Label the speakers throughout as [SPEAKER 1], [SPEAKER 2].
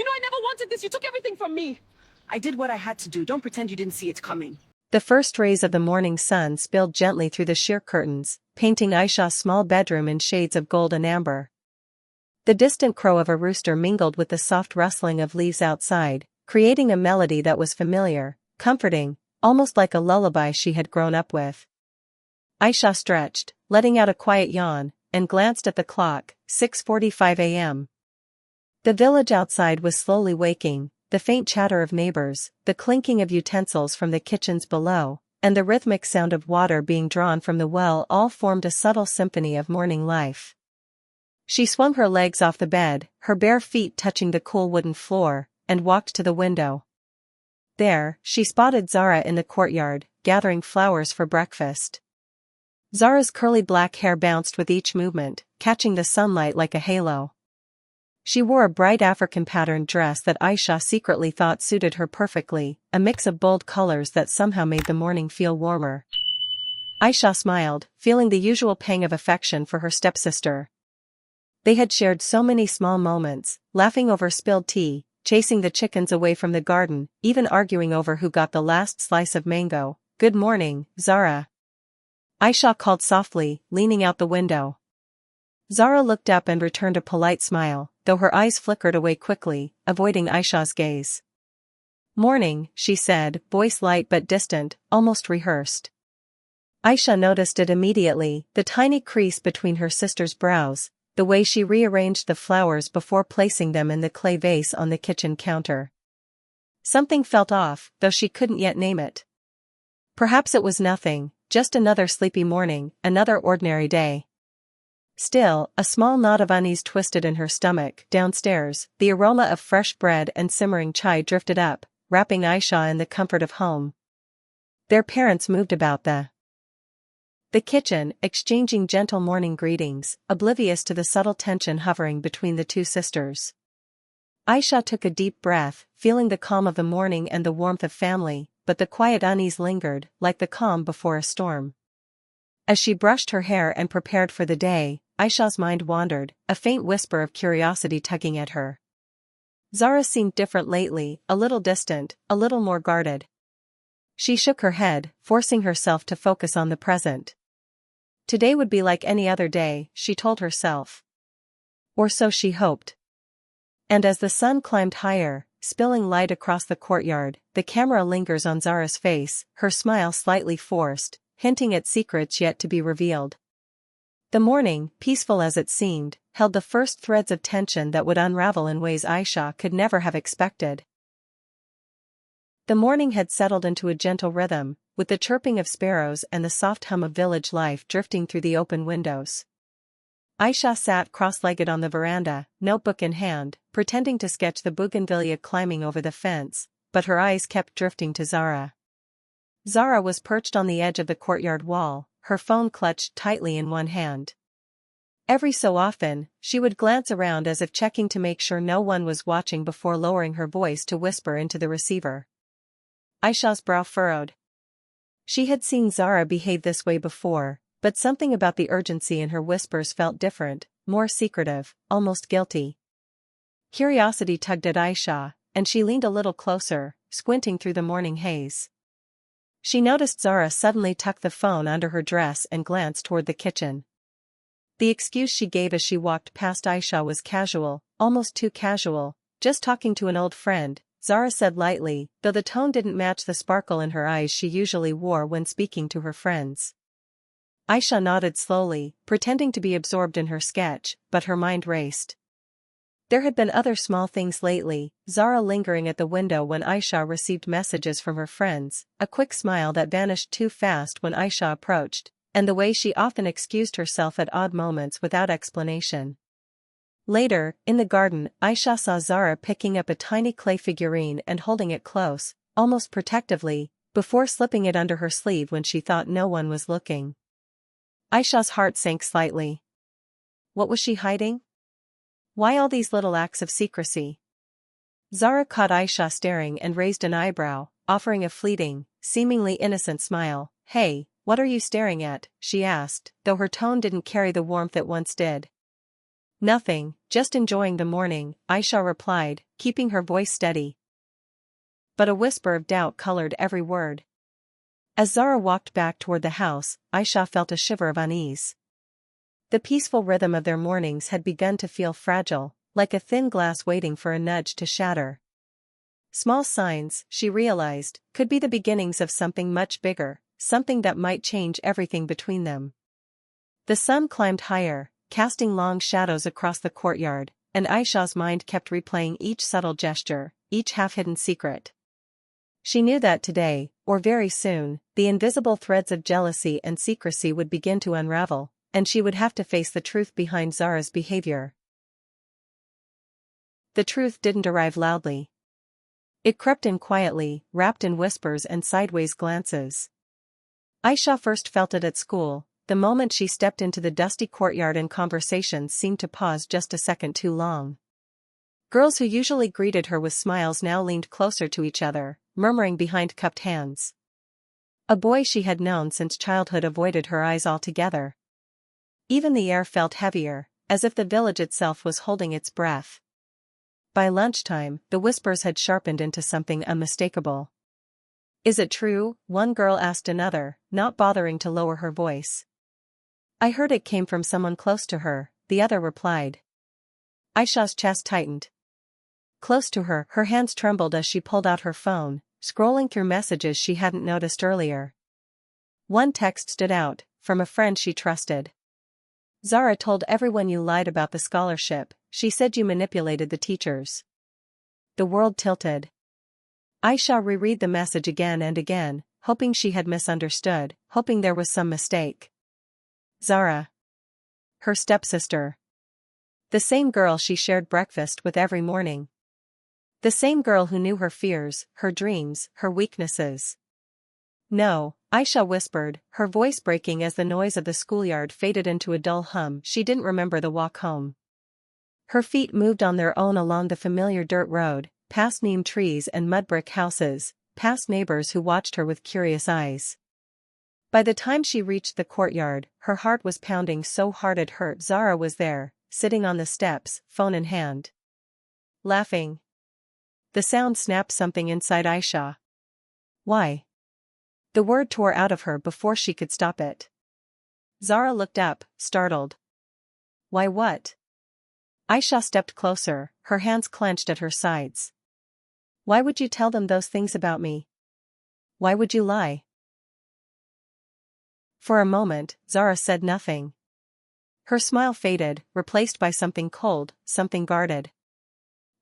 [SPEAKER 1] I never wanted this. You took everything from me. I did what I had to do. Don't pretend you didn't see it coming.
[SPEAKER 2] The first rays of the morning sun spilled gently through the sheer curtains, painting Ayesha's small bedroom in shades of gold and amber. The distant crow of a rooster mingled with the soft rustling of leaves outside, creating a melody that was familiar, comforting, almost like a lullaby she had grown up with. Ayesha stretched, letting out a quiet yawn, and glanced at the clock, 6:45 a.m. The village outside was slowly waking, the faint chatter of neighbors, the clinking of utensils from the kitchens below, and the rhythmic sound of water being drawn from the well all formed a subtle symphony of morning life. She swung her legs off the bed, her bare feet touching the cool wooden floor, and walked to the window. There, she spotted Zara in the courtyard, gathering flowers for breakfast. Zara's curly black hair bounced with each movement, catching the sunlight like a halo. She wore a bright African-patterned dress that Ayesha secretly thought suited her perfectly, a mix of bold colors that somehow made the morning feel warmer. Ayesha smiled, feeling the usual pang of affection for her stepsister. They had shared so many small moments, laughing over spilled tea, chasing the chickens away from the garden, even arguing over who got the last slice of mango. "Good morning, Zara," Ayesha called softly, leaning out the window. Zara looked up and returned a polite smile, though her eyes flickered away quickly, avoiding Ayesha's gaze. "Morning," she said, voice light but distant, almost rehearsed. Ayesha noticed it immediately, the tiny crease between her sister's brows, the way she rearranged the flowers before placing them in the clay vase on the kitchen counter. Something felt off, though she couldn't yet name it. Perhaps it was nothing, just another sleepy morning, another ordinary day. Still, a small knot of unease twisted in her stomach. Downstairs, the aroma of fresh bread and simmering chai drifted up, wrapping Ayesha in the comfort of home. Their parents moved about the kitchen, exchanging gentle morning greetings, oblivious to the subtle tension hovering between the two sisters. Ayesha took a deep breath, feeling the calm of the morning and the warmth of family, but the quiet unease lingered, like the calm before a storm. As she brushed her hair and prepared for the day, Ayesha's mind wandered, a faint whisper of curiosity tugging at her. Zara seemed different lately, a little distant, a little more guarded. She shook her head, forcing herself to focus on the present. Today would be like any other day, she told herself. Or so she hoped. And as the sun climbed higher, spilling light across the courtyard, the camera lingers on Zara's face, her smile slightly forced, hinting at secrets yet to be revealed. The morning, peaceful as it seemed, held the first threads of tension that would unravel in ways Ayesha could never have expected. The morning had settled into a gentle rhythm, with the chirping of sparrows and the soft hum of village life drifting through the open windows. Ayesha sat cross-legged on the veranda, notebook in hand, pretending to sketch the bougainvillea climbing over the fence, but her eyes kept drifting to Zara. Zara was perched on the edge of the courtyard wall, her phone clutched tightly in one hand. Every so often, she would glance around as if checking to make sure no one was watching before lowering her voice to whisper into the receiver. Ayesha's brow furrowed. She had seen Zara behave this way before, but something about the urgency in her whispers felt different, more secretive, almost guilty. Curiosity tugged at Ayesha, and she leaned a little closer, squinting through the morning haze. She noticed Zara suddenly tuck the phone under her dress and glance toward the kitchen. The excuse she gave as she walked past Ayesha was casual, almost too casual, just talking to an old friend, Zara said lightly, though the tone didn't match the sparkle in her eyes she usually wore when speaking to her friends. Ayesha nodded slowly, pretending to be absorbed in her sketch, but her mind raced. There had been other small things lately, Zara lingering at the window when Ayesha received messages from her friends, a quick smile that vanished too fast when Ayesha approached, and the way she often excused herself at odd moments without explanation. Later, in the garden, Ayesha saw Zara picking up a tiny clay figurine and holding it close, almost protectively, before slipping it under her sleeve when she thought no one was looking. Ayesha's heart sank slightly. What was she hiding? Why all these little acts of secrecy? Zara caught Ayesha staring and raised an eyebrow, offering a fleeting, seemingly innocent smile. "Hey, what are you staring at?" she asked, though her tone didn't carry the warmth it once did. Nothing, just enjoying the morning, Ayesha replied, keeping her voice steady. But a whisper of doubt colored every word. As Zara walked back toward the house, Ayesha felt a shiver of unease. The peaceful rhythm of their mornings had begun to feel fragile, like a thin glass waiting for a nudge to shatter. Small signs, she realized, could be the beginnings of something much bigger, something that might change everything between them. The sun climbed higher, casting long shadows across the courtyard, and Ayesha's mind kept replaying each subtle gesture, each half-hidden secret. She knew that today, or very soon, the invisible threads of jealousy and secrecy would begin to unravel, and she would have to face the truth behind Zara's behavior. The truth didn't arrive loudly. It crept in quietly, wrapped in whispers and sideways glances. Ayesha first felt it at school, the moment she stepped into the dusty courtyard and conversations seemed to pause just a second too long. Girls who usually greeted her with smiles now leaned closer to each other, murmuring behind cupped hands. A boy she had known since childhood avoided her eyes altogether. Even the air felt heavier, as if the village itself was holding its breath. By lunchtime, the whispers had sharpened into something unmistakable. "Is it true?" one girl asked another, not bothering to lower her voice. "I heard it came from someone close to her," the other replied. Ayesha's chest tightened. Close to her, her hands trembled as she pulled out her phone, scrolling through messages she hadn't noticed earlier. One text stood out, from a friend she trusted. "Zara told everyone you lied about the scholarship. She said you manipulated the teachers." The world tilted. Ayesha reread the message again and again, hoping she had misunderstood, hoping there was some mistake. Zara. Her stepsister. The same girl she shared breakfast with every morning. The same girl who knew her fears, her dreams, her weaknesses. "No," Ayesha whispered, her voice breaking as the noise of the schoolyard faded into a dull hum. She didn't remember the walk home. Her feet moved on their own along the familiar dirt road, past neem trees and mud-brick houses, past neighbors who watched her with curious eyes. By the time she reached the courtyard, her heart was pounding so hard it hurt. Zara was there, sitting on the steps, phone in hand. Laughing. The sound snapped something inside Ayesha. "Why?" The word tore out of her before she could stop it. Zara looked up, startled. "Why what?" Ayesha stepped closer, her hands clenched at her sides. "Why would you tell them those things about me? Why would you lie?" For a moment, Zara said nothing. Her smile faded, replaced by something cold, something guarded.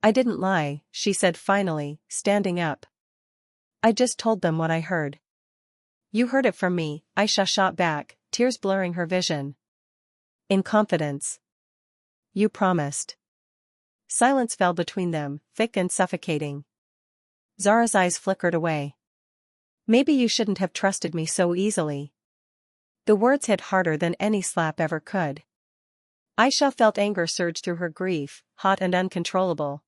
[SPEAKER 2] "I didn't lie," she said finally, standing up. "I just told them what I heard." "You heard it from me," Ayesha shot back, tears blurring her vision. "In confidence. You promised." Silence fell between them, thick and suffocating. Zara's eyes flickered away. "Maybe you shouldn't have trusted me so easily." The words hit harder than any slap ever could. Ayesha felt anger surge through her grief, hot and uncontrollable.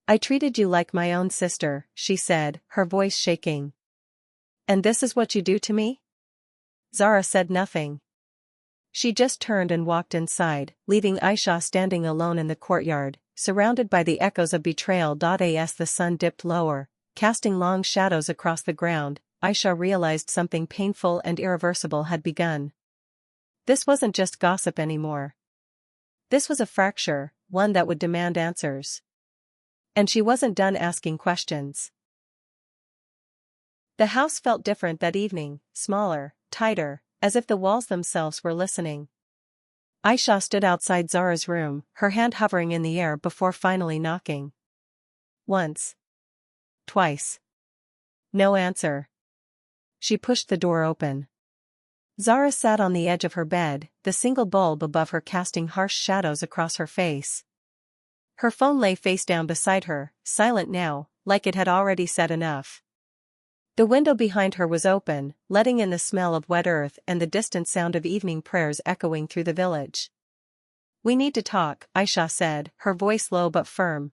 [SPEAKER 2] "I treated you like my own sister," she said, her voice shaking. "And this is what you do to me?" Zara said nothing. She just turned and walked inside, leaving Ayesha standing alone in the courtyard, surrounded by the echoes of betrayal. As the sun dipped lower, casting long shadows across the ground, Ayesha realized something painful and irreversible had begun. This wasn't just gossip anymore. This was a fracture, one that would demand answers. And she wasn't done asking questions. The house felt different that evening, smaller, tighter, as if the walls themselves were listening. Ayesha stood outside Zara's room, her hand hovering in the air before finally knocking. Once. Twice. No answer. She pushed the door open. Zara sat on the edge of her bed, the single bulb above her casting harsh shadows across her face. Her phone lay face down beside her, silent now, like it had already said enough. The window behind her was open, letting in the smell of wet earth and the distant sound of evening prayers echoing through the village. "We need to talk," Ayesha said, her voice low but firm.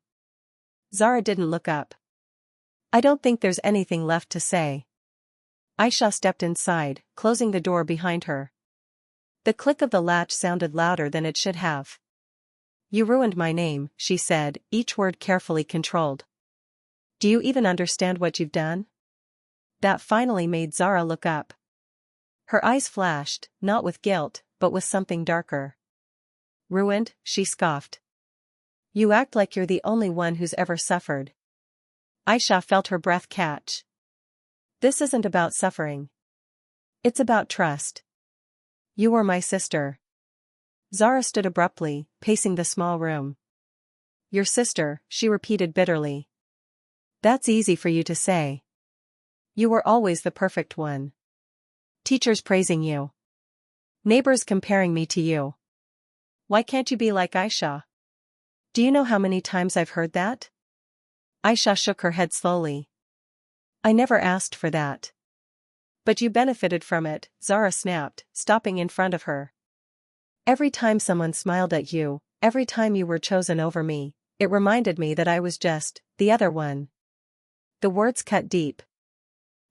[SPEAKER 2] Zara didn't look up. "I don't think there's anything left to say." Ayesha stepped inside, closing the door behind her. The click of the latch sounded louder than it should have. You ruined my name, she said, each word carefully controlled. Do you even understand what you've done? That finally made Zara look up. Her eyes flashed, not with guilt, but with something darker. Ruined, she scoffed. You act like you're the only one who's ever suffered. Ayesha felt her breath catch. This isn't about suffering. It's about trust. You were my sister. Zara stood abruptly, pacing the small room. Your sister, she repeated bitterly. That's easy for you to say. You were always the perfect one. Teachers praising you. Neighbors comparing me to you. Why can't you be like Ayesha? Do you know how many times I've heard that? Ayesha shook her head slowly. I never asked for that. But you benefited from it, Zara snapped, stopping in front of her. Every time someone smiled at you, every time you were chosen over me, it reminded me that I was just the other one. The words cut deep.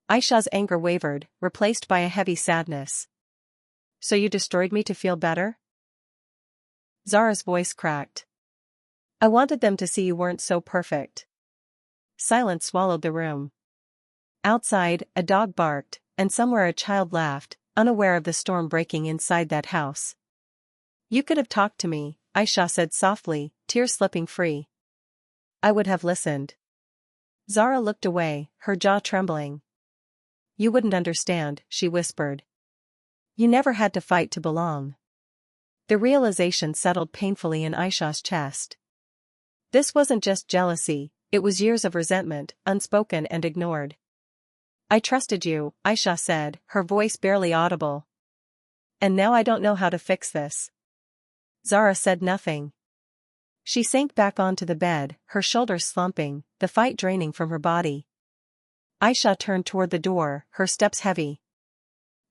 [SPEAKER 2] Ayesha's anger wavered, replaced by a heavy sadness. So you destroyed me to feel better? Zara's voice cracked. I wanted them to see you weren't so perfect. Silence swallowed the room. Outside, a dog barked, and somewhere a child laughed, unaware of the storm breaking inside that house. You could have talked to me, Ayesha said softly, tears slipping free. I would have listened. Zara looked away, her jaw trembling. You wouldn't understand, she whispered. You never had to fight to belong. The realization settled painfully in Ayesha's chest. This wasn't just jealousy, it was years of resentment, unspoken and ignored. I trusted you, Ayesha said, her voice barely audible. And now I don't know how to fix this. Zara said nothing. She sank back onto the bed, her shoulders slumping, the fight draining from her body. Ayesha turned toward the door, her steps heavy.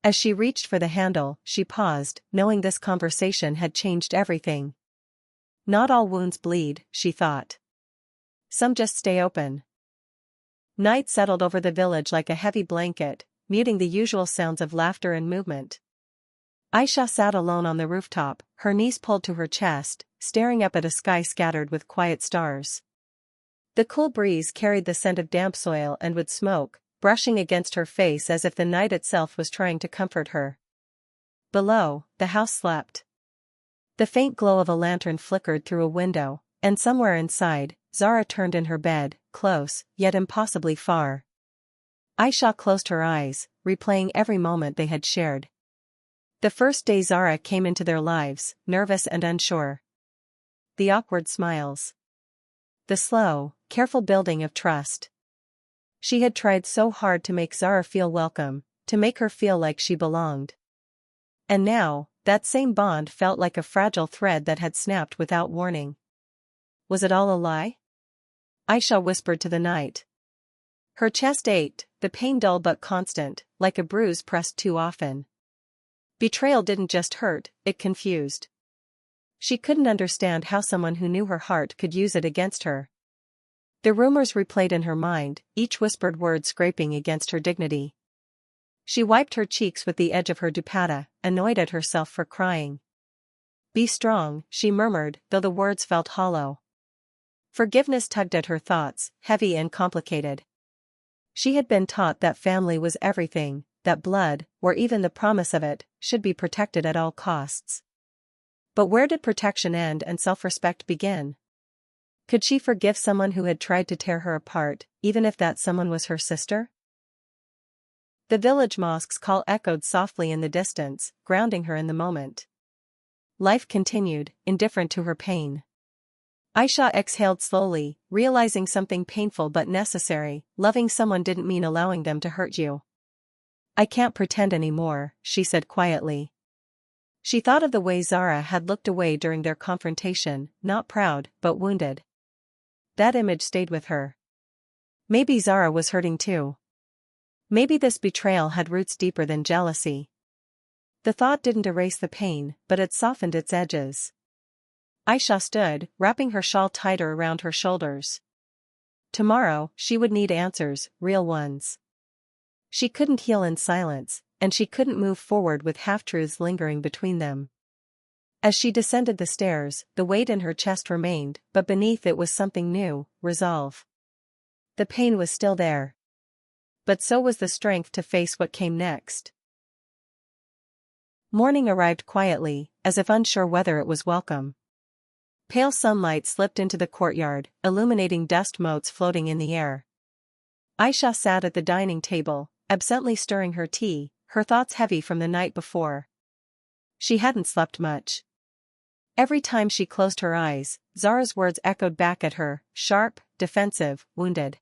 [SPEAKER 2] As she reached for the handle, she paused, knowing this conversation had changed everything. Not all wounds bleed, she thought. Some just stay open. Night settled over the village like a heavy blanket, muting the usual sounds of laughter and movement. Ayesha sat alone on the rooftop, her knees pulled to her chest, staring up at a sky scattered with quiet stars. The cool breeze carried the scent of damp soil and wood smoke, brushing against her face as if the night itself was trying to comfort her. Below, the house slept. The faint glow of a lantern flickered through a window, and somewhere inside, Zara turned in her bed, close, yet impossibly far. Ayesha closed her eyes, replaying every moment they had shared. The first day Zara came into their lives, nervous and unsure. The awkward smiles. The slow, careful building of trust. She had tried so hard to make Zara feel welcome, to make her feel like she belonged. And now, that same bond felt like a fragile thread that had snapped without warning. Was it all a lie? Ayesha whispered to the night. Her chest ached, the pain dull but constant, like a bruise pressed too often. Betrayal didn't just hurt, it confused. She couldn't understand how someone who knew her heart could use it against her. The rumors replayed in her mind, each whispered word scraping against her dignity. She wiped her cheeks with the edge of her dupatta, annoyed at herself for crying. Be strong, she murmured, though the words felt hollow. Forgiveness tugged at her thoughts, heavy and complicated. She had been taught that family was everything, that blood, or even the promise of it, should be protected at all costs. But where did protection end and self-respect begin? Could she forgive someone who had tried to tear her apart, even if that someone was her sister? The village mosque's call echoed softly in the distance, grounding her in the moment. Life continued, indifferent to her pain. Ayesha exhaled slowly, realizing something painful but necessary. Loving someone didn't mean allowing them to hurt you. I can't pretend anymore, she said quietly. She thought of the way Zara had looked away during their confrontation, not proud, but wounded. That image stayed with her. Maybe Zara was hurting too. Maybe this betrayal had roots deeper than jealousy. The thought didn't erase the pain, but it softened its edges. Ayesha stood, wrapping her shawl tighter around her shoulders. Tomorrow, she would need answers, real ones. She couldn't heal in silence, and she couldn't move forward with half-truths lingering between them. As she descended the stairs, the weight in her chest remained, but beneath it was something new, resolve. The pain was still there. But so was the strength to face what came next. Morning arrived quietly, as if unsure whether it was welcome. Pale sunlight slipped into the courtyard, illuminating dust motes floating in the air. Ayesha sat at the dining table, absently stirring her tea, her thoughts heavy from the night before. She hadn't slept much. Every time she closed her eyes, Zara's words echoed back at her, sharp, defensive, wounded.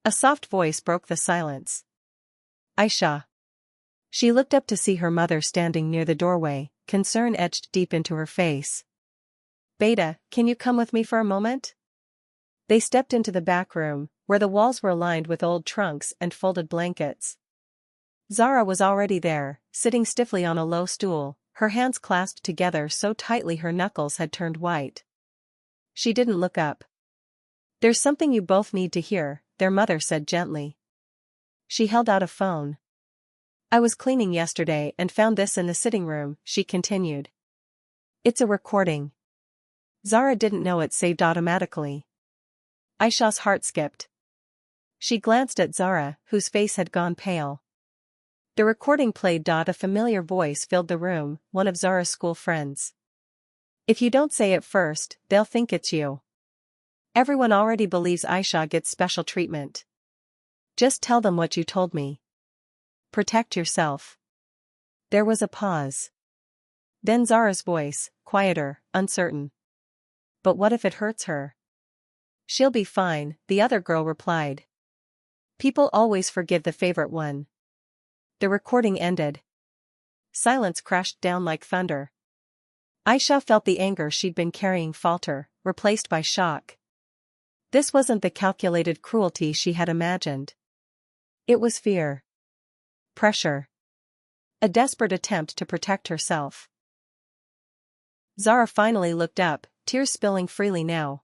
[SPEAKER 2] A soft voice broke the silence. Ayesha. She looked up to see her mother standing near the doorway, concern etched deep into her face. Beta, can you come with me for a moment? They stepped into the back room, where the walls were lined with old trunks and folded blankets. Zara was already there, sitting stiffly on a low stool, her hands clasped together so tightly her knuckles had turned white. She didn't look up. There's something you both need to hear, their mother said gently. She held out a phone. I was cleaning yesterday and found this in the sitting room, she continued. It's a recording. Zara didn't know it saved automatically. Ayesha's heart skipped. She glanced at Zara, whose face had gone pale. The recording played. A familiar voice filled the room, one of Zara's school friends. If you don't say it first, they'll think it's you. Everyone already believes Ayesha gets special treatment. Just tell them what you told me. Protect yourself. There was a pause. Then Zara's voice, quieter, uncertain. But what if it hurts her? She'll be fine, the other girl replied. People always forgive the favorite one. The recording ended. Silence crashed down like thunder. Ayesha felt the anger she'd been carrying falter, replaced by shock. This wasn't the calculated cruelty she had imagined. It was fear. Pressure. A desperate attempt to protect herself. Zara finally looked up, tears spilling freely now.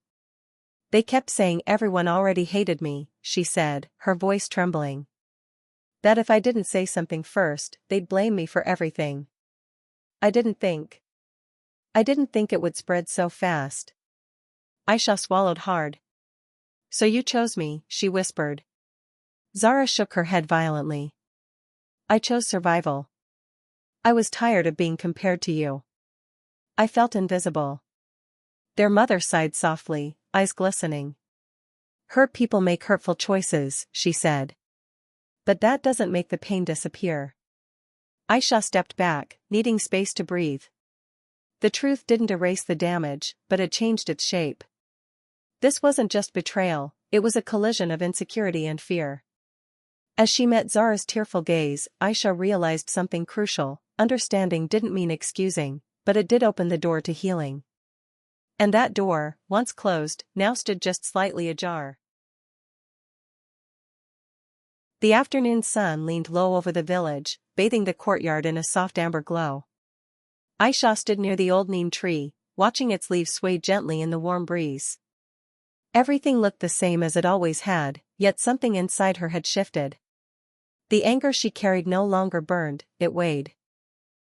[SPEAKER 2] They kept saying everyone already hated me, she said, her voice trembling. That if I didn't say something first, they'd blame me for everything. I didn't think it would spread so fast. Ayesha swallowed hard. So you chose me, she whispered. Zara shook her head violently. I chose survival. I was tired of being compared to you. I felt invisible. Their mother sighed softly, eyes glistening. Hurt people make hurtful choices, she said. But that doesn't make the pain disappear. Ayesha stepped back, needing space to breathe. The truth didn't erase the damage, but it changed its shape. This wasn't just betrayal, it was a collision of insecurity and fear. As she met Zara's tearful gaze, Ayesha realized something crucial. Understanding didn't mean excusing, but it did open the door to healing. And that door, once closed, now stood just slightly ajar. The afternoon sun leaned low over the village, bathing the courtyard in a soft amber glow. Ayesha stood near the old neem tree, watching its leaves sway gently in the warm breeze. Everything looked the same as it always had, yet something inside her had shifted. The anger she carried no longer burned, it weighed.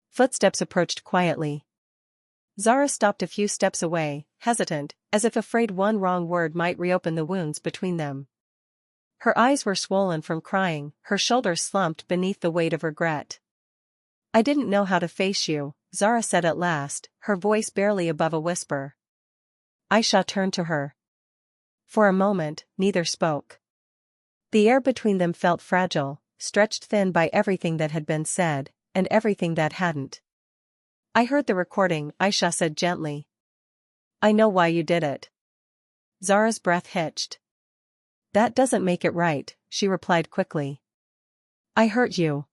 [SPEAKER 2] Footsteps approached quietly. Zara stopped a few steps away, hesitant, as if afraid one wrong word might reopen the wounds between them. Her eyes were swollen from crying, her shoulders slumped beneath the weight of regret. I didn't know how to face you, Zara said at last, her voice barely above a whisper. Ayesha turned to her. For a moment, neither spoke. The air between them felt fragile, stretched thin by everything that had been said, and everything that hadn't. I heard the recording, Ayesha said gently. I know why you did it. Zara's breath hitched. That doesn't make it right, she replied quickly. I hurt you.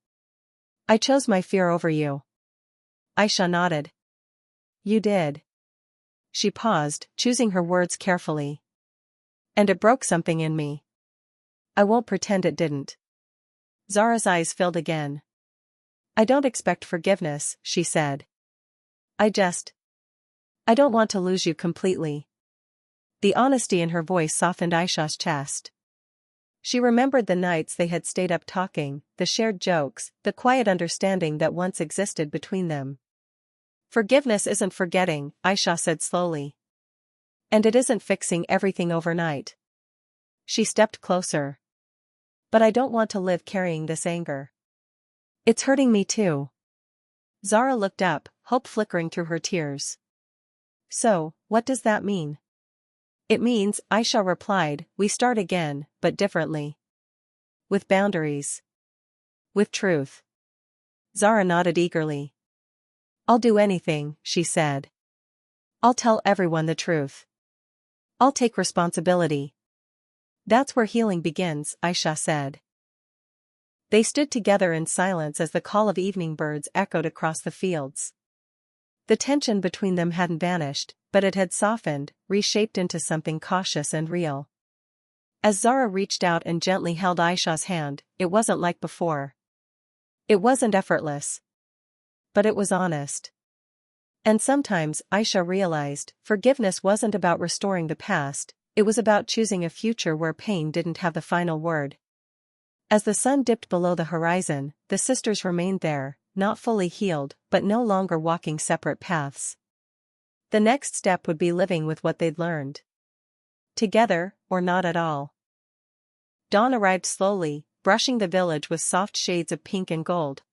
[SPEAKER 2] I chose my fear over you. Ayesha nodded. You did. She paused, choosing her words carefully. And it broke something in me. I won't pretend it didn't. Zara's eyes filled again. I don't expect forgiveness, she said. I don't want to lose you completely. The honesty in her voice softened Ayesha's chest. She remembered the nights they had stayed up talking, the shared jokes, the quiet understanding that once existed between them. Forgiveness isn't forgetting, Ayesha said slowly. And it isn't fixing everything overnight. She stepped closer. But I don't want to live carrying this anger. It's hurting me too. Zara looked up, hope flickering through her tears. So, what does that mean? It means, Ayesha replied, we start again, but differently. With boundaries. With truth. Zara nodded eagerly. I'll do anything, she said. I'll tell everyone the truth. I'll take responsibility. That's where healing begins, Ayesha said. They stood together in silence as the call of evening birds echoed across the fields. The tension between them hadn't vanished, but it had softened, reshaped into something cautious and real. As Zara reached out and gently held Ayesha's hand, it wasn't like before. It wasn't effortless. But it was honest. And sometimes, Ayesha realized, forgiveness wasn't about restoring the past, it was about choosing a future where pain didn't have the final word. As the sun dipped below the horizon, the sisters remained there, not fully healed, but no longer walking separate paths. The next step would be living with what they'd learned. Together, or not at all. Dawn arrived slowly, brushing the village with soft shades of pink and gold.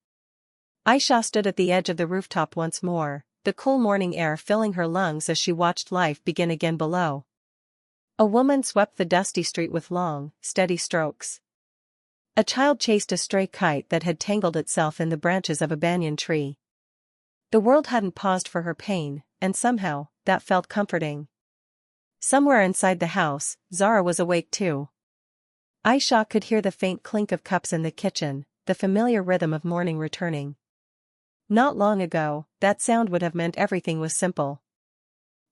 [SPEAKER 2] Ayesha stood at the edge of the rooftop once more, the cool morning air filling her lungs as she watched life begin again below. A woman swept the dusty street with long, steady strokes. A child chased a stray kite that had tangled itself in the branches of a banyan tree. The world hadn't paused for her pain, and somehow, that felt comforting. Somewhere inside the house, Zara was awake too. Ayesha could hear the faint clink of cups in the kitchen, the familiar rhythm of morning returning. Not long ago, that sound would have meant everything was simple.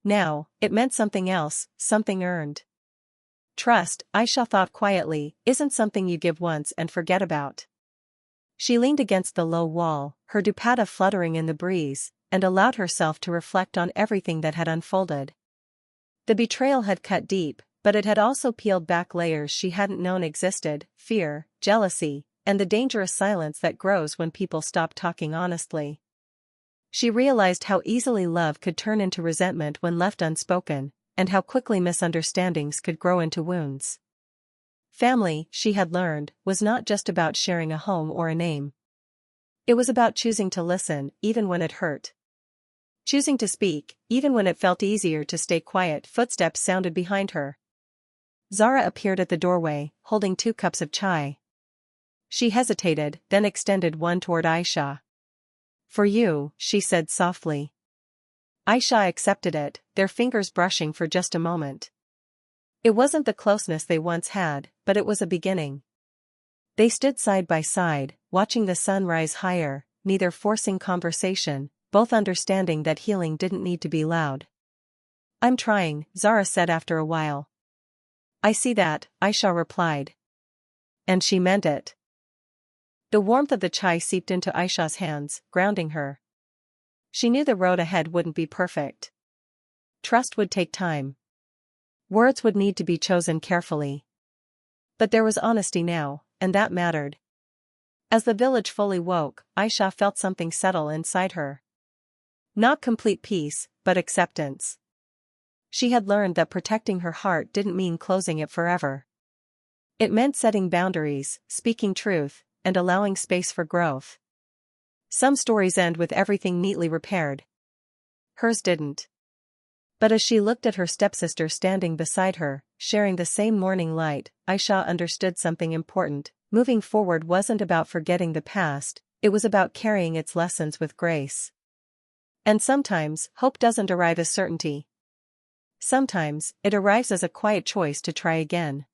[SPEAKER 2] Now, it meant something else, something earned. Trust, Ayesha thought quietly, isn't something you give once and forget about. She leaned against the low wall, her dupatta fluttering in the breeze, and allowed herself to reflect on everything that had unfolded. The betrayal had cut deep, but it had also peeled back layers she hadn't known existed: fear, jealousy, and the dangerous silence that grows when people stop talking honestly. She realized how easily love could turn into resentment when left unspoken, and how quickly misunderstandings could grow into wounds. Family, she had learned, was not just about sharing a home or a name. It was about choosing to listen, even when it hurt. Choosing to speak, even when it felt easier to stay quiet. Footsteps sounded behind her. Zara appeared at the doorway, holding 2 cups of chai. She hesitated, then extended one toward Ayesha. For you, she said softly. Ayesha accepted it, their fingers brushing for just a moment. It wasn't the closeness they once had, but it was a beginning. They stood side by side, watching the sun rise higher, neither forcing conversation, both understanding that healing didn't need to be loud. I'm trying, Zara said after a while. I see that, Ayesha replied. And she meant it. The warmth of the chai seeped into Ayesha's hands, grounding her. She knew the road ahead wouldn't be perfect. Trust would take time. Words would need to be chosen carefully. But there was honesty now, and that mattered. As the village fully woke, Ayesha felt something settle inside her. Not complete peace, but acceptance. She had learned that protecting her heart didn't mean closing it forever. It meant setting boundaries, speaking truth, and allowing space for growth. Some stories end with everything neatly repaired. Hers didn't. But as she looked at her stepsister standing beside her, sharing the same morning light, Ayesha understood something important. Moving forward wasn't about forgetting the past, it was about carrying its lessons with grace. And sometimes, hope doesn't arrive as certainty. Sometimes, it arrives as a quiet choice to try again.